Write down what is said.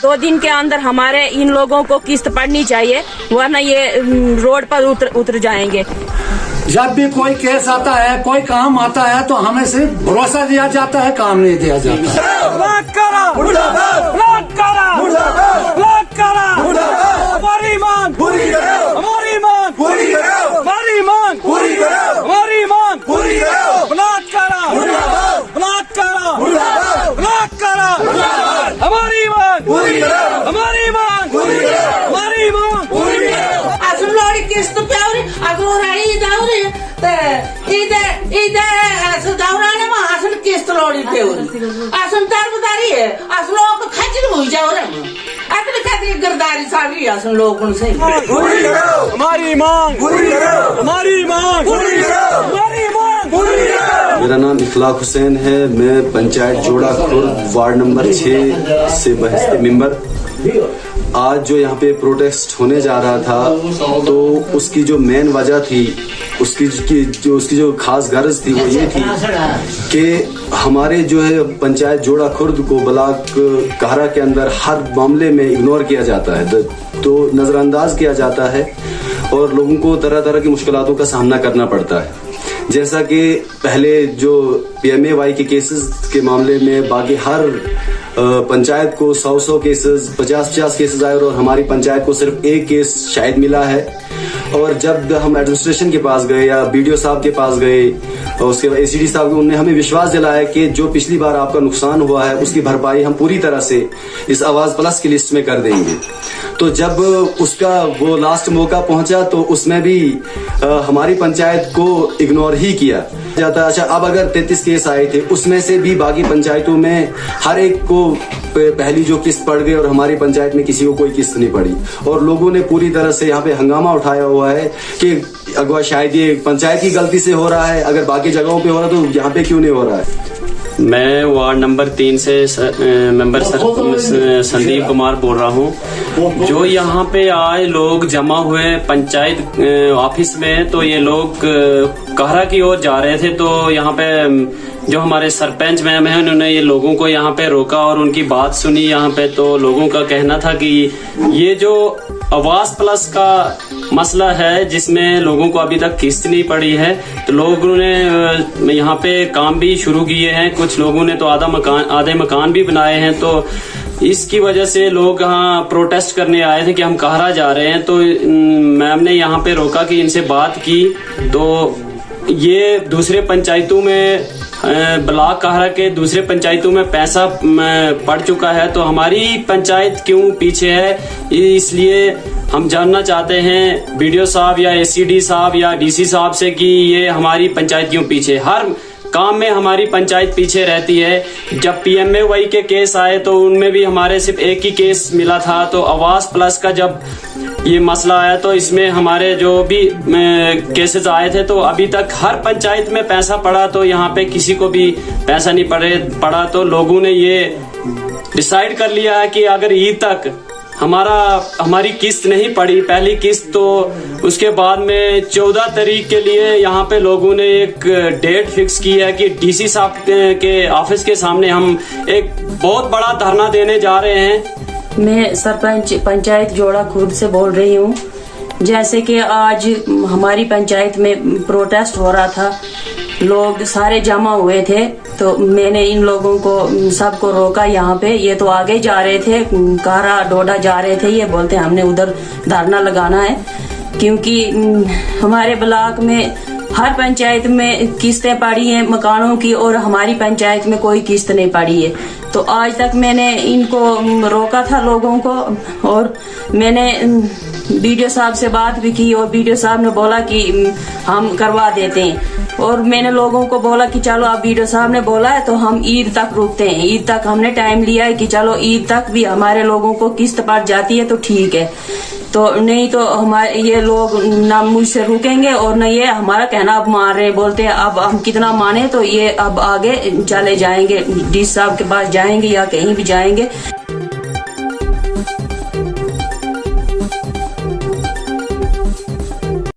2 दिन के अंदर हमारे इन लोगों को किस्त पड़नी चाहिए, वरना ये रोड पर उतर जाएंगे। जब भी कोई केस आता है, कोई काम आता है, तो हमें सिर्फ भरोसा दिया जाता है, काम नहीं दिया जाता। हमारी मांग पूरी करो, हमारी मांग पूरी करो, हमारी मांग पूरी करो, हमारी मांग पूरी करो। बलात्कारा बलात्कारा बलात्कारा, हमारी मांग पूरी करो, हमारी मांग पूरी करो, हमारी मांग पूरी करो। असून लोडी किस्त प्यावरी अगरो राई दावरी ते इदे असं दावराने मग असून किस्त लोडी प्यावरी असून तरबदारी है, असून लोग खचर हुई जाओ रे अगले खातिर गर्दारी सारी असून लोगों से पूरी करो, हमारी मांग पूरी करो, हमारी मांग पूरी करो, हमारी मांग पूरी करो। मेरा नाम इखलाक हुसैन है। मैं पंचायत जोड़ा खुर्द वार्ड नंबर 6 से बहसती मेंबर। आज जो यहाँ पे प्रोटेस्ट होने जा रहा था, तो उसकी जो मेन वजह थी, उसकी जो खास गर्ज थी वो ये थी कि हमारे जो है पंचायत जोड़ा खुर्द को ब्लॉक कहरा के अंदर हर मामले में इग्नोर किया जाता है, तो नजरअंदाज किया जाता है और लोगों को तरह तरह की मुश्किलातों का सामना करना पड़ता है। जैसा कि पहले जो PMAY के केसेस के मामले में बाकी हर पंचायत को 100 केसेस 50 केसेस आए और हमारी पंचायत को सिर्फ 1 केस शायद मिला है। और जब हम एडमिनिस्ट्रेशन के पास गए या BDO साहब के पास गए और उसके बाद ACD साहब, उन्होंने हमें विश्वास दिलाया कि जो पिछली बार आपका नुकसान हुआ है उसकी भरपाई हम पूरी तरह से इस आवाज प्लस की लिस्ट में कर देंगे। तो जब उसका वो लास्ट मौका पहुंचा तो उसमें भी हमारी पंचायत को इग्नोर ही किया जाता। अच्छा, अब अगर 33 केस आए थे, उसमें से भी बाकी पंचायतों में हर एक को पहली जो किस्त पड़ गई और हमारी पंचायत में किसी को कोई किस्त नहीं पड़ी। और लोगों ने पूरी तरह से यहाँ पे हंगामा उठाया हुआ है कि अगवा शायद ये पंचायत की गलती से हो रहा है, अगर बाकी जगहों पे हो रहा तो यहाँ पे क्यों नहीं हो रहा है। मैं वार्ड नंबर 3 से मेंबर संदीप कुमार बोल रहा हूँ। जो यहाँ पे आए लोग जमा हुए पंचायत ऑफिस में, तो ये लोग कहरा की ओर जा रहे थे, तो यहाँ पे जो हमारे सरपंच मैम है उन्होंने ये लोगों को यहाँ पे रोका और उनकी बात सुनी यहाँ पे। तो लोगों का कहना था कि ये जो आवास प्लस का मसला है जिसमें लोगों को अभी तक किस्त नहीं पड़ी है, तो लोगों ने यहाँ पे काम भी शुरू किए हैं, कुछ लोगों ने तो आधे मकान भी बनाए हैं। तो इसकी वजह से लोग यहाँ प्रोटेस्ट करने आए थे कि हम कहरा जा रहे हैं। तो मैम ने यहाँ पे रोका कि इनसे बात की, तो ये दूसरे पंचायतों में ब्लॉक कहरा के दूसरे पंचायतों में पैसा पड़ चुका है, तो हमारी पंचायत क्यों पीछे है, इसलिए हम जानना चाहते हैं BDO साहब या ACD साहब या DC साहब से कि ये हमारी पंचायत क्यों पीछे। हर काम में हमारी पंचायत पीछे रहती है। जब PMAY के केस आए तो उनमें भी हमारे सिर्फ 1 ही केस मिला था। तो आवास प्लस का जब ये मसला आया तो इसमें हमारे जो भी केसेस आए थे, तो अभी तक हर पंचायत में पैसा पड़ा, तो यहाँ पे किसी को भी पैसा नहीं पड़ा। तो लोगों ने ये डिसाइड कर लिया है कि अगर ईद तक हमारी किस्त नहीं पड़ी, पहली किस्त, तो उसके बाद में 14 तारीख के लिए यहाँ पे लोगों ने एक डेट फिक्स की है कि DC साहब के ऑफिस के सामने हम एक बहुत बड़ा धरना देने जा रहे हैं। मैं सरपंच पंचायत जोड़ा खुर्द से बोल रही हूँ। जैसे कि आज हमारी पंचायत में प्रोटेस्ट हो रहा था, लोग सारे जमा हुए थे, तो मैंने इन लोगों को सबको रोका यहाँ पे। ये तो आगे जा रहे थे, कहरा डोडा जा रहे थे, ये बोलते हमने उधर धरना लगाना है, क्योंकि हमारे ब्लॉक में हर पंचायत में किस्तें पड़ी हैं मकानों की और हमारी पंचायत में कोई किस्त नहीं पड़ी है। तो आज तक मैंने इनको रोका था लोगों को, और मैंने BDO साहब से बात भी की और BDO साहब ने बोला कि हम करवा देते हैं। और मैंने लोगों को बोला कि चलो अब BDO साहब ने बोला है तो हम ईद तक रुकते हैं। ईद तक हमने टाइम लिया है कि चलो ईद तक भी हमारे लोगों को किस्त पड़ जाती है तो ठीक है, तो नहीं तो हमारे ये लोग ना मुझसे रुकेंगे और न ये हमारा कहना अब मान रहे हैं। बोलते हैं अब हम कितना माने, तो ये अब आगे चले जाएंगे, DC साहब के पास जाएंगे या कहीं भी जाएंगे।